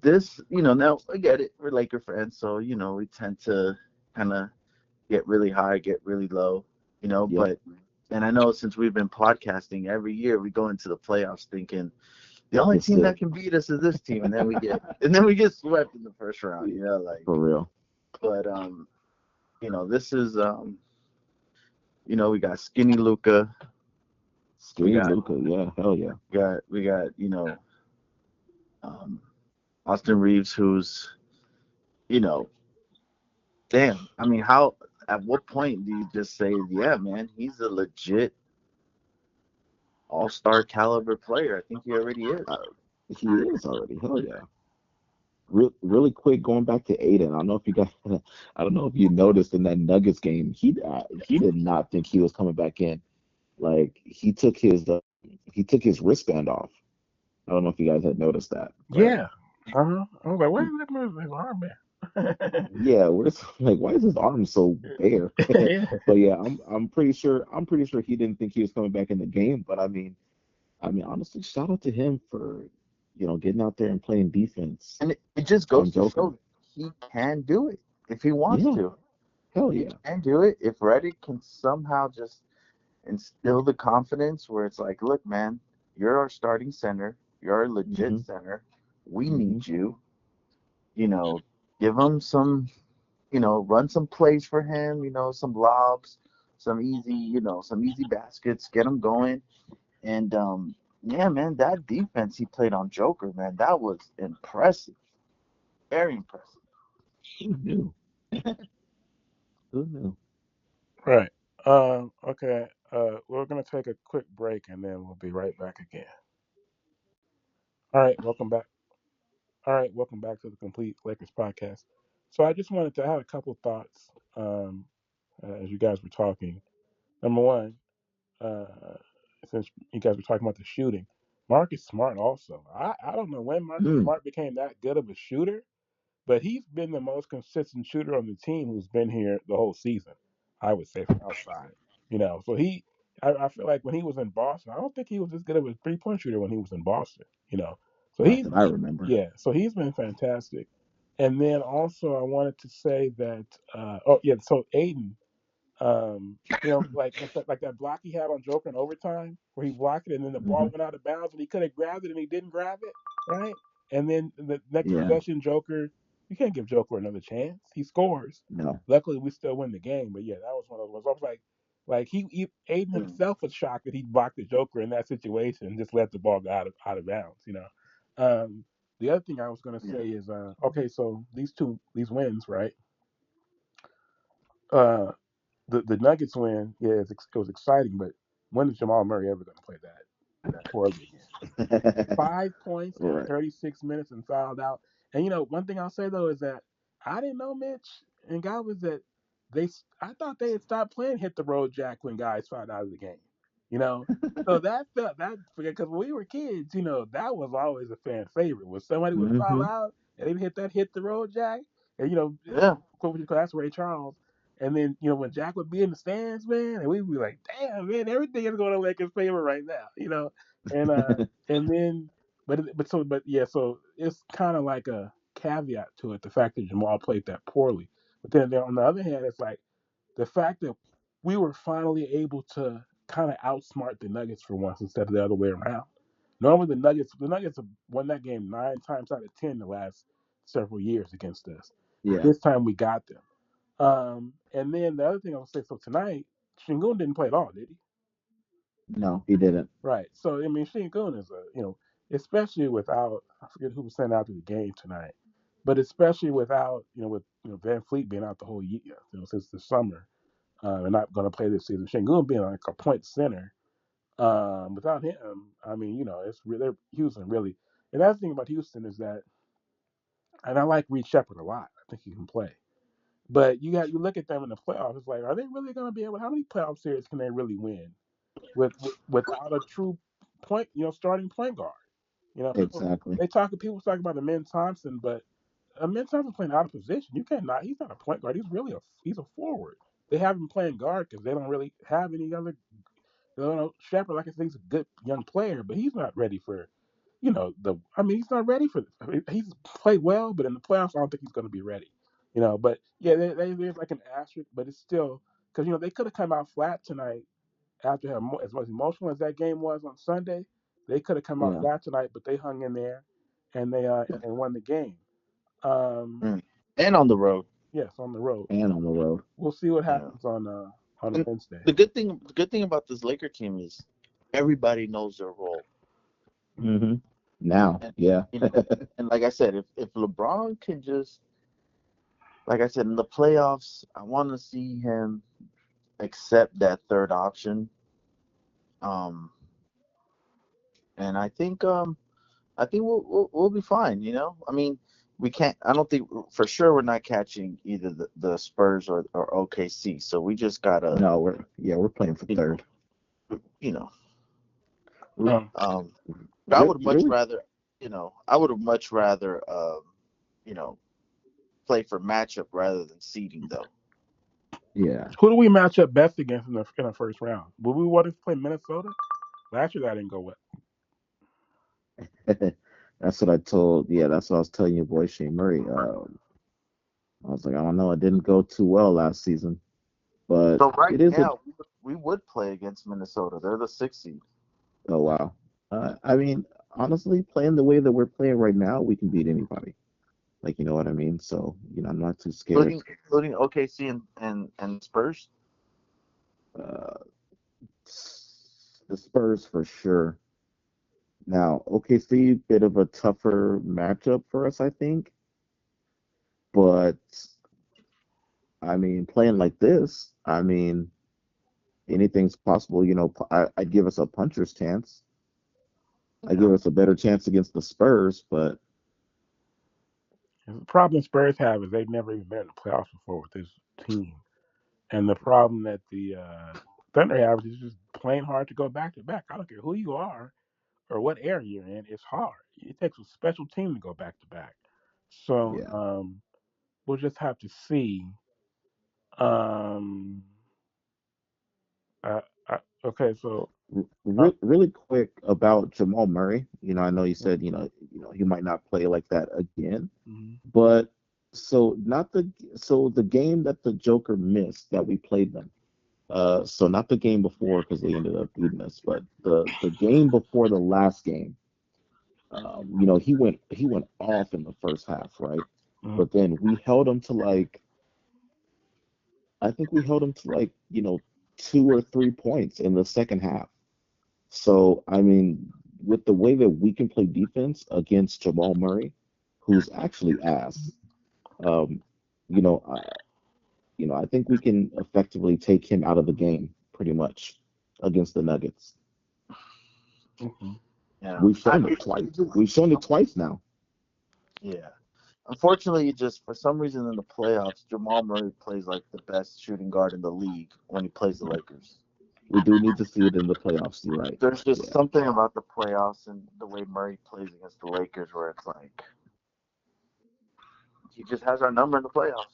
this, now I get it. We're Laker fans, so we tend to kind of get really high, get really low, Yep. but and I know since we've been podcasting every year, we go into the playoffs thinking the only This is team it. that can beat us is this team, and then we get swept in the first round, like. For real. But this is we got skinny Luka, we Skinny got Luca. Yeah. Hell yeah. we got um, Austin Reeves, who's you know, damn. I mean, how? At what point do you just say, yeah, man, he's a legit all-star caliber player? I think he already is. Uh, he is already. Hell yeah. Really quick, going back to Aiden. I don't know if you guys, I don't know if you noticed in that Nuggets game, he did not think he was coming back in. Like he took his wristband off. I don't know if you guys had noticed that, but Yeah. Uh-huh. I was like, where did that move his arm at? yeah, where's like why is his arm so bare? Yeah. But yeah, I'm pretty sure he didn't think he was coming back in the game. But I mean honestly, shout out to him for getting out there and playing defense And it just on goes to Joker. show he can do it if he wants Yeah, to. hell He yeah. can do it if Reddick can somehow just instill the confidence where it's like, look, man, you're our starting center. You're our legit Hmm. center. We Hmm. need you. You know, give him some, run some plays for him, some lobs, some easy baskets, get him going. And yeah, man, that defense he played on Joker, man, that was impressive. Very impressive. Who knew? Who knew? Right. Okay. We're gonna take a quick break and then we'll be right back again. All right, welcome back. All right, welcome back to the Complete Lakers podcast. So I just wanted to have a couple thoughts as you guys were talking. Number one, uh, since you guys were talking about the shooting, Marcus Smart also. I don't know when Marcus Mm, Smart became that good of a shooter, but he's been the most consistent shooter on the team who's been here the whole season. I would say from outside, So I feel like when he was in Boston, I don't think he was as good of a 3-point shooter when he was in Boston. So Not that I remember. yeah, so he's been fantastic. And then also I wanted to say that, oh yeah, so Aiden, like that block he had on Joker in overtime, where he blocked it and then the ball Hmm. went out of bounds and he could have grabbed it and he didn't grab it, right? And then the next Yeah, possession, Joker, you can't give Joker another chance. He scores. no. Luckily, we still win the game. But yeah, that was one of those ones. I was like he Aiden himself was shocked that he blocked the Joker in that situation and just let the ball go out of bounds. Um, the other thing I was gonna yeah. say is, okay, so these wins, right? Uh, the Nuggets win, yeah, it was exciting, but when is Jamal Murray ever going to play that poorly again? 5 points in Right. 36 minutes and fouled out. And one thing I'll say though is that I didn't know Mitch and guy was that I thought they had stopped playing hit the road jack when guys fouled out of the game. You know, so that felt that because when we were kids, that was always a fan favorite. When somebody would foul Hmm. out and they hit the road jack, and Yeah. that's Ray Charles. And then when Jack would be in the stands, man, and we'd be like, "Damn, man, everything is going to Lakers' favor right now." And then, but yeah, so it's kind of like a caveat to it, the fact that Jamal played that poorly. But then on the other hand, it's like the fact that we were finally able to kind of outsmart the Nuggets for once instead of the other way around. Normally, the Nuggets have won that game 9 times out of 10 the last several years against us. Yeah. This time we got them. And then the other thing I would say, so tonight, Shingun didn't play at all, did he? No, he didn't. Right. So I mean, Shingun is especially without I forget who was sent out to the game tonight, but especially without with Van Fleet being out the whole year, since the summer, and not going to play this season. Shingun being like a point center, without him, I mean, it's really Houston really. And that's the thing about Houston is that, and I like Reed Shepard a lot. I think he can play. But you look at them in the playoffs. It's like, are they really going to be able? How many playoff series can they really win without a true starting point guard? Exactly. People talk about Amin Thompson, but Amin Thompson playing out of position. You cannot. He's not a point guard. He's a forward. They have him playing guard because they don't really have any other. Shepard, like I said, he's a good young player, but he's not ready for. the I mean, he's not ready for this. I mean, he's played well, but in the playoffs, I don't think he's going to be ready. But yeah, there's like an asterisk, but it's still because they could have come out flat tonight after as much emotional as that game was on Sunday. They could have come out Yeah, flat tonight, but they hung in there and they and won the game. Um, Mm. And on the road. yes, on the road. and on the road. We'll see what Yeah. happens on And Wednesday. the good thing about this Laker team is everybody knows their role. Hmm. Now, And yeah, you know, and like I said, if LeBron can just, like I said, in the playoffs, I want to see him accept that third option. Um, and I think we'll be fine. I mean, we can't. I don't think for sure we're not catching either the Spurs or OKC. So we just gotta, no, we're playing for you know, third. you know. R- Um, Um, but Really, I would have much rather, you know, play for matchup rather than seeding though. yeah. who do we match up best against in the first round? Would we want to play Minnesota? Last year that didn't go well. That's what I told. Yeah, that's what I was telling your boy Shane Murray. I was like, I don't know, it didn't go too well last season, but So right it is a. now we would play against Minnesota. They're the sixth seed, Oh wow. I mean, honestly, playing the way that we're playing right now, we can beat anybody. Like, you know what I mean? So, I'm not too scared. including OKC and the Spurs. Uh, the Spurs for sure. Now, OKC, bit of a tougher matchup for us, I think. But I mean, playing like this, I mean, anything's possible. I'd give us a puncher's chance. I Yeah. give us a better chance against the Spurs, but The problem Spurs have is they've never even been in the playoffs before with this team, and the problem that the Thunder have is just plain hard to go back to back. I don't care who you are or what area you're in, it's hard. It takes a special team to go back to back. So yeah. we'll just have to see. Um, uh, okay, so Really quick about Jamal Murray. I know you said he might not play like that again, mhm. but so the game that the Joker missed that we played them. So not the game before because they ended up beating us, but the game before the last game. He went off in the first half, right? Mhm. But then we held him to like I think we held him to like 2 or 3 points in the second half. So, I mean, with the way that we can play defense against Jamal Murray, who's actually ass, um, you know, I, I think we can effectively take him out of the game pretty much against the Nuggets. Mhm. Yeah. We've shown it twice. We've shown it twice now. Yeah. Unfortunately, just for some reason in the playoffs, Jamal Murray plays like the best shooting guard in the league when he plays the Lakers. We do need to see it in the playoffs. You're right. There's just Yeah. something about the playoffs and the way Murray plays against the Lakers where it's like he just has our number in the playoffs.